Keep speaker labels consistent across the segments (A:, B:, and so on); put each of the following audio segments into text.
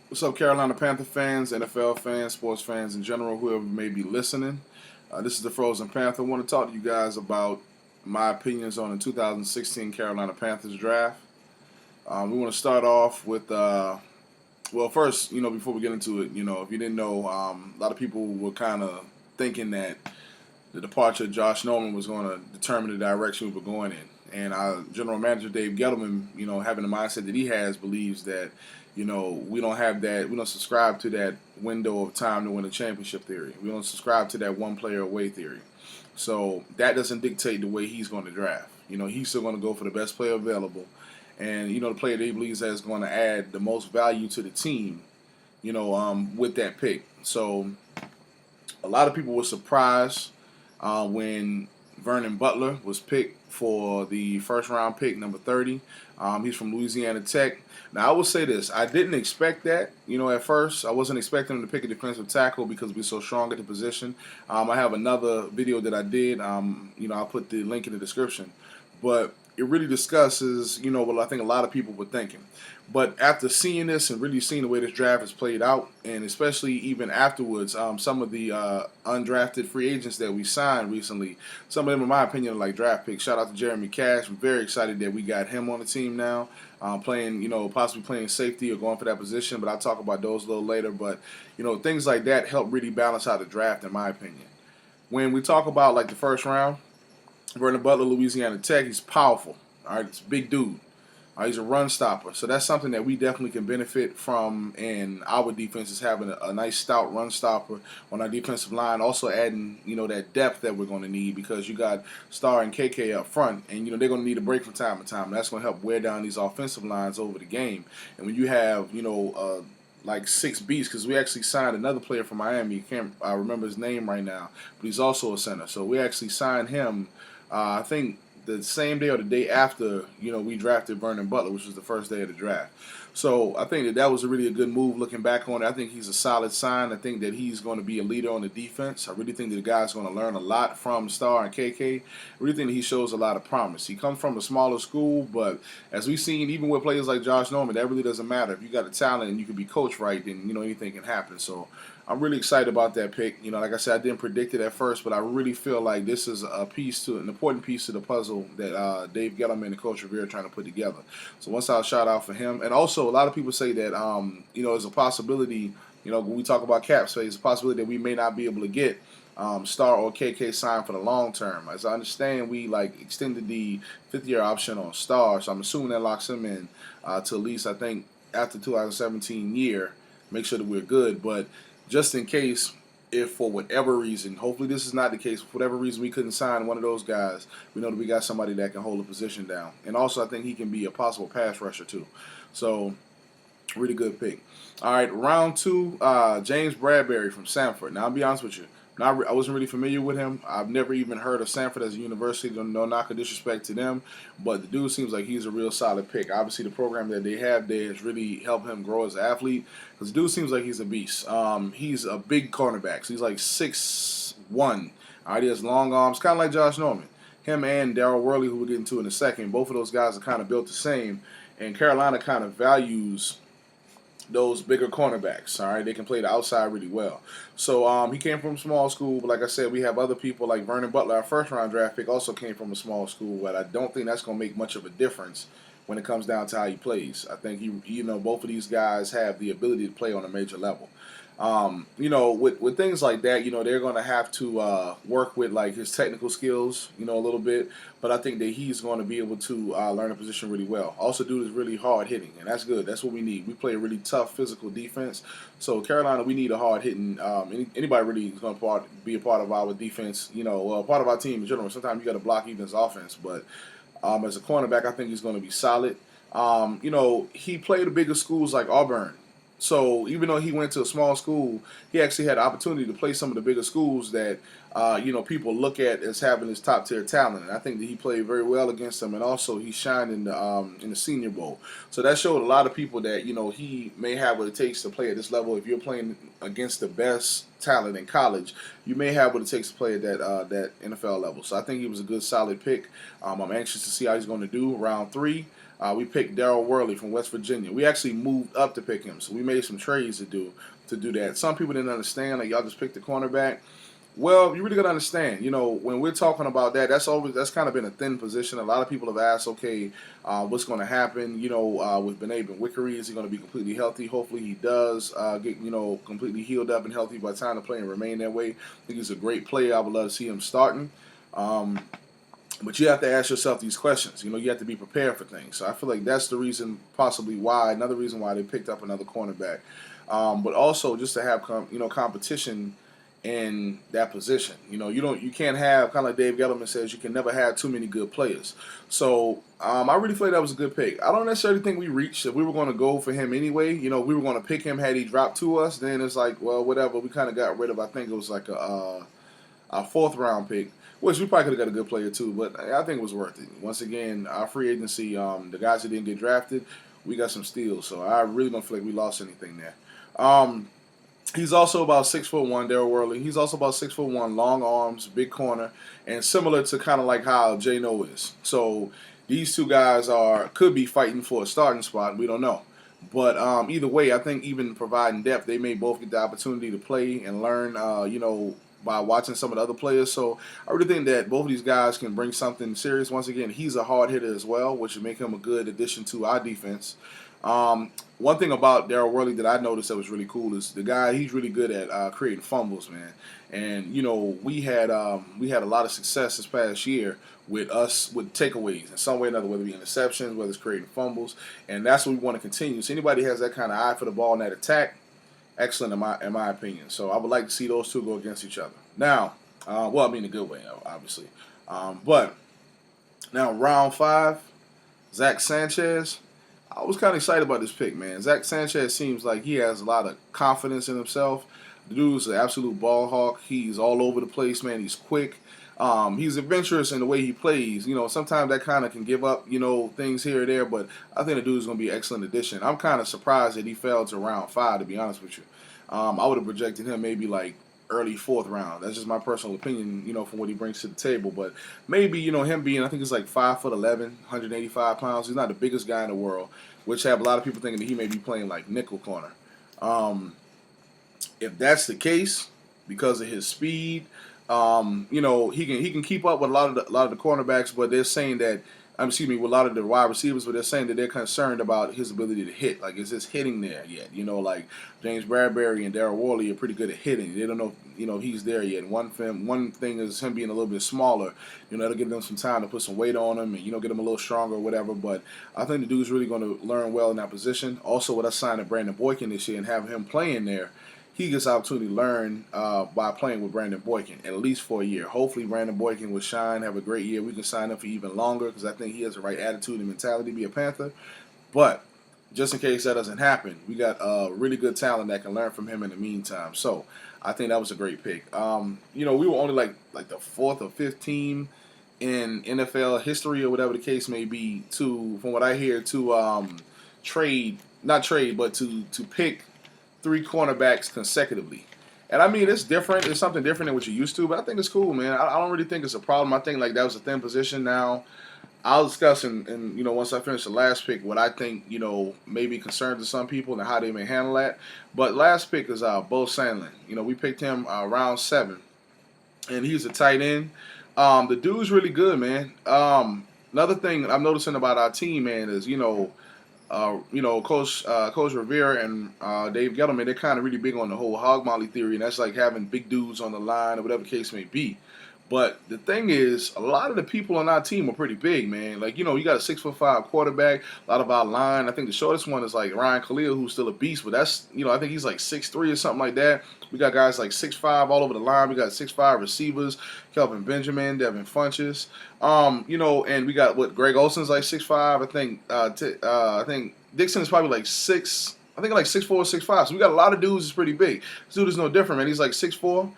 A: What's up, Carolina Panther fans, NFL fans, sports fans in general, whoever may be listening? This is the Frozen Panther. I want to talk to you guys about my opinions on the 2016 Carolina Panthers draft. We want to start off with, well, first, before we get into it, if you didn't know, a lot of people were kind of thinking that the departure of Josh Norman was going to determine the direction we were going in. And our general manager, Dave Gettleman, having the mindset that he has, believes that, we don't have that, we don't subscribe to that window of time to win a championship theory. We don't subscribe to that one player away theory. So that doesn't dictate the way he's going to draft. He's still going to go for the best player available. And, the player that he believes that is going to add the most value to the team, with that pick. So a lot of people were surprised when Vernon Butler was picked for the first round pick, number 30. He's from Louisiana Tech. Now, I will say this. I didn't expect that, at first. I wasn't expecting him to pick a defensive tackle because we're so strong at the position. I have another video that I did. I'll put the link in the description. But it really discusses, what I think a lot of people were thinking. But after seeing this and really seeing the way this draft has played out, and especially even afterwards, some of the undrafted free agents that we signed recently, some of them, in my opinion, are like draft picks. Shout out to Jeremy Cash. I'm very excited that we got him on the team now, playing, possibly playing safety or going for that position. But I'll talk about those a little later. But, things like that help really balance out the draft, in my opinion. When we talk about like the first round, Vernon Butler, Louisiana Tech, he's powerful. All right, it's a big dude. He's a run stopper. So that's something that we definitely can benefit from in our defense, is having a nice stout run stopper on our defensive line. Also adding, that depth that we're going to need, because you got Star and KK up front, and, they're going to need a break from time to time. That's going to help wear down these offensive lines over the game. And when you have, like 6 beats, because we actually signed another player from Miami. I remember his name right now, but he's also a center. So we actually signed him, I think, the same day or the day after, we drafted Vernon Butler, which was the first day of the draft. So I think that was really a good move looking back on it. I think he's a solid sign. I think that he's going to be a leader on the defense. I really think that the guy's going to learn a lot from Star and KK. I really think that he shows a lot of promise. He comes from a smaller school, but as we've seen, even with players like Josh Norman, that really doesn't matter. If you got a talent and you can be coached right, then, anything can happen. So I'm really excited about that pick. Like I said, I didn't predict it at first, but I really feel like this is an important piece to the puzzle that Dave Gettleman and Coach Rivera are trying to put together. So once I'll shout out for him. And also, a lot of people say that, there's a possibility, when we talk about cap space, a possibility that we may not be able to get Star or KK signed for the long term. As I understand, we extended the 5th-year option on Star, so I'm assuming that locks him in to at least, I think, after 2017 year, make sure that we're good. But just in case, if for whatever reason, hopefully this is not the case, for whatever reason we couldn't sign one of those guys, we know that we got somebody that can hold a position down. And also, I think he can be a possible pass rusher too. So, really good pick. All right, round 2, James Bradbury from Sanford. Now, I'll be honest with you. I wasn't really familiar with him. I've never even heard of Sanford as a university. No knock or disrespect to them, but the dude seems like he's a real solid pick. Obviously, the program that they have there has really helped him grow as an athlete, because the dude seems like he's a beast. He's a big cornerback. So he's like 6'1". All right, he has long arms, kind of like Josh Norman. Him and Darryl Worley, who we'll get into in a second, both of those guys are kind of built the same, and Carolina kind of values those bigger cornerbacks. All right, they can play the outside really well. So he came from a small school, but like I said, we have other people like Vernon Butler, our first round draft pick, also came from a small school. But I don't think that's going to make much of a difference when it comes down to how he plays. I think both of these guys have the ability to play on a major level. With things like that, they're going to have to work with like his technical skills, a little bit. But I think that he's going to be able to learn a position really well. Also, dude is really hard hitting, and that's good. That's what we need. We play a really tough physical defense. So Carolina, we need a hard hitting. Anybody really is going to be a part of our defense. Part of our team in general. Sometimes you got to block even as offense, but as a cornerback, I think he's going to be solid. He played at bigger schools like Auburn. So even though he went to a small school, he actually had the opportunity to play some of the bigger schools that people look at as having his top tier talent. And I think that he played very well against them, and also he shined in the Senior Bowl. So that showed a lot of people that he may have what it takes to play at this level. If you're playing against the best talent in college, you may have what it takes to play at that NFL level. So I think he was a good, solid pick. I'm anxious to see how he's going to do round 3. We picked Darryl Worley from West Virginia. We actually moved up to pick him, so we made some trades to do that. Some people didn't understand, like, y'all just picked the cornerback. Well, you really got to understand, when we're talking about that, that's kind of been a thin position. A lot of people have asked, okay, what's going to happen, with Benet Wickery? Is he going to be completely healthy? Hopefully he does get, completely healed up and healthy by the time to play and remain that way. I think he's a great player. I would love to see him starting. But you have to ask yourself these questions. You have to be prepared for things. So I feel like that's the reason, possibly another reason why they picked up another cornerback. But also just to have competition in that position. You can't have, kind of like Dave Gettleman says, you can never have too many good players. So I really feel like that was a good pick. I don't necessarily think we reached. If we were going to go for him anyway, we were going to pick him had he dropped to us. Then it's like, well, whatever. We kind of got rid of. I think it was like a fourth round pick, which we probably could have got a good player too. But I think it was worth it. Once again, our free agency, the guys that didn't get drafted, we got some steals. So I really don't feel like we lost anything there. He's also about 6'1", Darryl Worley. He's also about 6'1", long arms, big corner, and similar to kind of like how J-No is. So these two guys could be fighting for a starting spot. We don't know. But either way, I think even providing depth, they may both get the opportunity to play and learn, by watching some of the other players. So I really think that both of these guys can bring something serious. Once again, he's a hard hitter as well, which would make him a good addition to our defense. One thing about Darryl Worley that I noticed that was really cool is he's really good at creating fumbles, man. And we had a lot of success this past year with takeaways in some way or another, whether it be interceptions, whether it's creating fumbles, and that's what we want to continue. So anybody has that kind of eye for the ball in that attack, excellent in my opinion. So I would like to see those two go against each other. Now, in a good way, obviously. But now round 5, Zach Sanchez. I was kind of excited about this pick, man. Zach Sanchez seems like he has a lot of confidence in himself. The dude's an absolute ball hawk. He's all over the place, man. He's quick. He's adventurous in the way he plays. Sometimes that kind of can give up, things here or there, but I think the dude's going to be an excellent addition. I'm kind of surprised that he fell to round 5, to be honest with you. I would have projected him maybe like early 4th round. That's just my personal opinion, from what he brings to the table. But maybe, him being, I think he's like 5'11", 185 pounds. He's not the biggest guy in the world, which have a lot of people thinking that he may be playing like nickel corner. If that's the case, because of his speed, he can keep up with a lot of the cornerbacks, but they're saying that, with a lot of the wide receivers, but they're saying that they're concerned about his ability to hit. Like, is his hitting there yet? Like James Bradbury and Darryl Worley are pretty good at hitting. They don't know, if he's there yet. One thing is him being a little bit smaller. It'll give them some time to put some weight on him and, get him a little stronger or whatever. But I think the dude's really going to learn well in that position. Also, with us signing Brandon Boykin this year and having him playing there, he gets the opportunity to learn by playing with Brandon Boykin, at least for a year. Hopefully, Brandon Boykin will shine, have a great year. We can sign up for even longer because I think he has the right attitude and mentality to be a Panther. But just in case that doesn't happen, we got really good talent that can learn from him in the meantime. So I think that was a great pick. We were only like the 4th or 5th team in NFL history or whatever the case may be from what I hear, to pick 3 cornerbacks consecutively. And it's different. It's something different than what you're used to, but I think it's cool, man. I don't really think it's a problem. I think like that was a thin position. Now, I'll discuss and once I finish the last pick, what I think, may be concerns to some people and how they may handle that. But last pick is Bo Sandlin. We picked him round 7, and he's a tight end. The dude's really good, man. Another thing I'm noticing about our team, man, is Coach Rivera and Dave Gettleman, they're kind of really big on the whole hog molly theory, and that's like having big dudes on the line or whatever the case may be. But the thing is, a lot of the people on our team are pretty big, man. Like, you got a 6'5" quarterback, a lot of our line. I think the shortest one is like Ryan Khalil, who's still a beast, but that's, I think he's like 6'3" or something like that. We got guys like 6'5" all over the line. We got 6'5" receivers, Kelvin Benjamin, Devin Funches. And we got Greg Olson's like 6'5". I think Dixon is probably like 6. I think like 6'4", 6'5". So we got a lot of dudes that's pretty big. This dude is no different, man. He's like 6'4".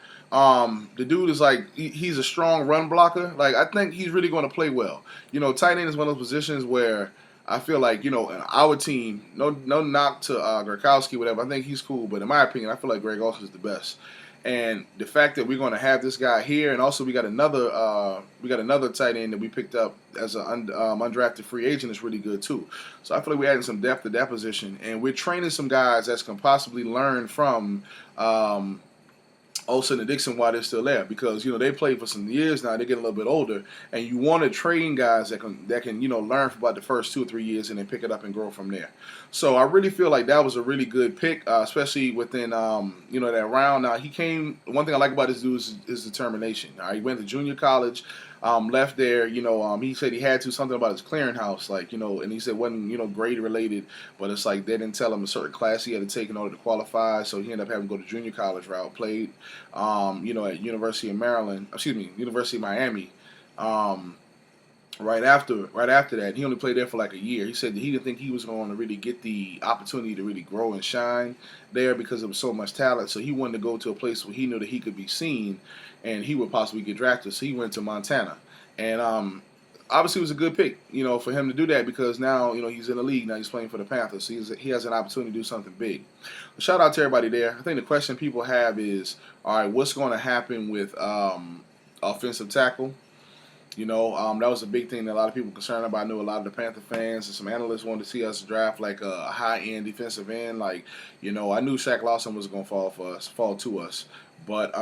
A: The dude is like, he's a strong run blocker. Like, I think he's really going to play well. Tight end is one of those positions where I feel like, in our team, no knock to Gronkowski, whatever. I think he's cool, but in my opinion, I feel like Greg Olsen is the best. And the fact that we're going to have this guy here, and also we got another tight end that we picked up as an undrafted free agent is really good too. So I feel like we're adding some depth to that position, and we're training some guys that can possibly learn from Olsen and Dixon while they're still there, because they played for some years now. They're getting a little bit older, and you want to train guys that can learn for about the first 2 or 3 years and then pick it up and grow from there. So I really feel like that was a really good pick, especially within that round. Now he came. One thing I like about this dude is his determination. He went to junior college. Left there, he said he had to something about his clearinghouse, and he said it wasn't, grade related, but it's like they didn't tell him a certain class he had to take in order to qualify, so he ended up having to go to junior college route. Played, at University of Maryland, University of Miami. Right after that, he only played there for like a year. He said that he didn't think he was going to really get the opportunity to really grow and shine there because there was so much talent. So he wanted to go to a place where he knew that he could be seen and he would possibly get drafted. So he went to Montana. And obviously it was a good pick, for him to do that, because now, he's in the league. Now he's playing for the Panthers. So he has an opportunity to do something big. Shout out to everybody there. I think the question people have is, all right, what's going to happen with offensive tackle? That was a big thing that a lot of people were concerned about. I knew a lot of the Panther fans and some analysts wanted to see us draft like a high-end defensive end. I knew Shaq Lawson was going to fall to us. But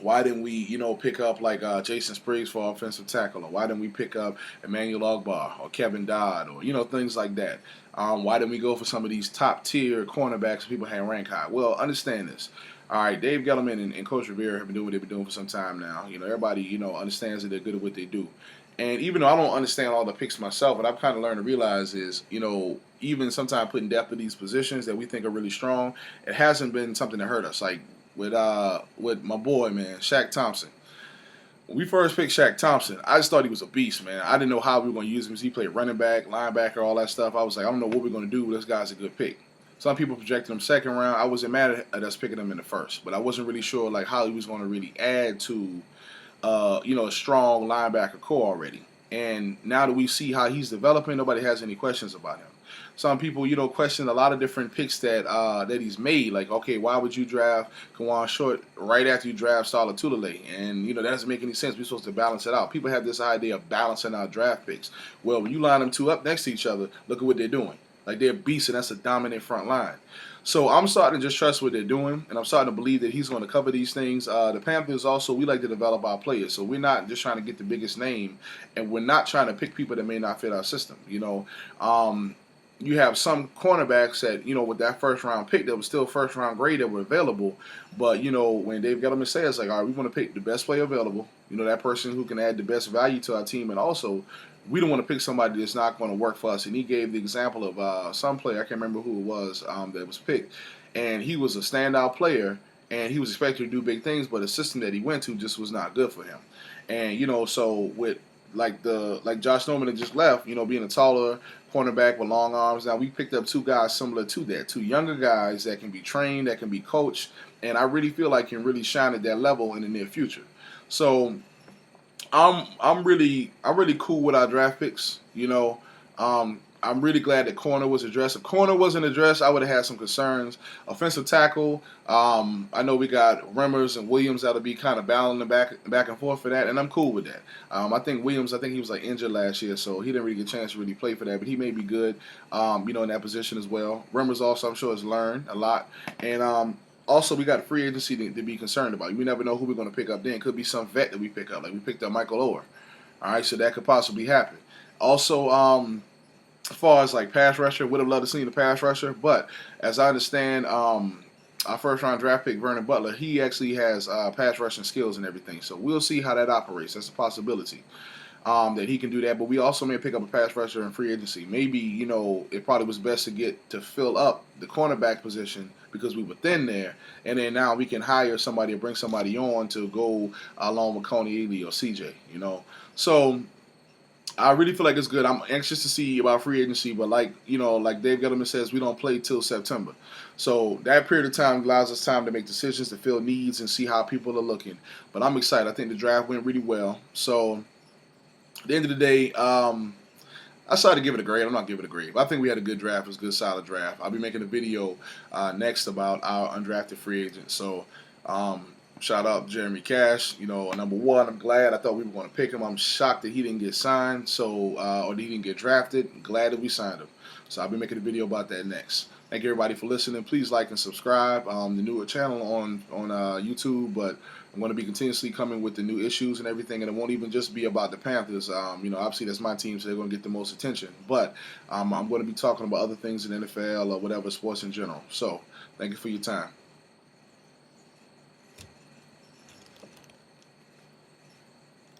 A: why didn't we, pick up like Jason Spriggs for offensive tackle? Or why didn't we pick up Emmanuel Ogbar or Kevin Dodd or, things like that? Why didn't we go for some of these top-tier cornerbacks people had ranked high? Well, understand this. All right, Dave Gettleman and Coach Rivera have been doing what they've been doing for some time now. Everybody, understands that they're good at what they do. And even though I don't understand all the picks myself, what I've kind of learned to realize is, even sometimes putting depth in these positions that we think are really strong, it hasn't been something that hurt us. Like with my boy, man, Shaq Thompson. When we first picked Shaq Thompson, I just thought he was a beast, man. I didn't know how we were going to use him. He played running back, linebacker, all that stuff. I was like, I don't know what we're going to do, but this guy's a good pick. Some people projected him second round. I wasn't mad at us picking him in the first, but I wasn't really sure how he was going to really add to, a strong linebacker core already. And now that we see how he's developing, nobody has any questions about him. Some people, question a lot of different picks that he's made. Like, okay, why would you draft Kawan Short right after you draft Sala Tulele? And, that doesn't make any sense. We're supposed to balance it out. People have this idea of balancing our draft picks. Well, when you line them two up next to each other, look at what they're doing. Like, they're beasts, and that's a dominant front line. So I'm starting to just trust what they're doing, and I'm starting to believe that he's going to cover these things. The Panthers also, we like to develop our players. So we're not just trying to get the biggest name, and we're not trying to pick people that may not fit our system. You have some cornerbacks that, with that first-round pick that was still first-round grade that were available. But, when Dave Gettleman says, all right, we want to pick the best player available, that person who can add the best value to our team, and also we don't want to pick somebody that's not going to work for us. And he gave the example of some player, I can't remember who it was, that was picked. And he was a standout player, and he was expected to do big things, but the system that he went to just was not good for him. And, so with like Josh Norman that just left, being a taller cornerback with long arms. Now we picked up two guys similar to that, two younger guys that can be trained, that can be coached, and I really feel like can really shine at that level in the near future. So I'm really cool with our draft picks. I'm really glad that corner was addressed. If corner wasn't addressed, I would have had some concerns. Offensive tackle, I know we got Remmers and Williams that'll be kind of battling back and forth for that, and I'm cool with that. I think Williams, he was injured last year, so he didn't really get a chance to really play for that, but he may be good, in that position as well. Remmers also, I'm sure, has learned a lot, and also, we got a free agency to be concerned about. We never know who we're going to pick up then. It could be some vet that we pick up, like we picked up Michael Oher. All right, so that could possibly happen. Also, as far as pass rusher, would have loved to see the pass rusher, but as I understand, our first round draft pick Vernon Butler, he actually has pass rushing skills and everything. So we'll see how that operates. That's a possibility that he can do that. But we also may pick up a pass rusher in free agency. Maybe it probably was best to fill up the cornerback position because we were thin there, and then now we can hire somebody or bring somebody on to go along with Coney Ely or CJ. So I really feel like it's good. I'm anxious to see about free agency, but like Dave Gettleman says, we don't play till September. So that period of time allows us time to make decisions, to fill needs, and see how people are looking. But I'm excited. I think the draft went really well. So at the end of the day, I decided to give it a grade. I'm not giving it a grade, but I think we had a good draft. It was a good, solid draft. I'll be making a video next about our undrafted free agents. So Shout out Jeremy Cash. You know, number one, I'm glad. I thought we were going to pick him. I'm shocked that he didn't get signed, or he didn't get drafted. Glad that we signed him. So I'll be making a video about that next. Thank you everybody for listening. Please like and subscribe. The newer channel on YouTube, but I'm going to be continuously coming with the new issues and everything, and it won't even just be about the Panthers. You know, obviously that's my team, so they're going to get the most attention. But I'm going to be talking about other things in the NFL or whatever sports in general. So thank you for your time.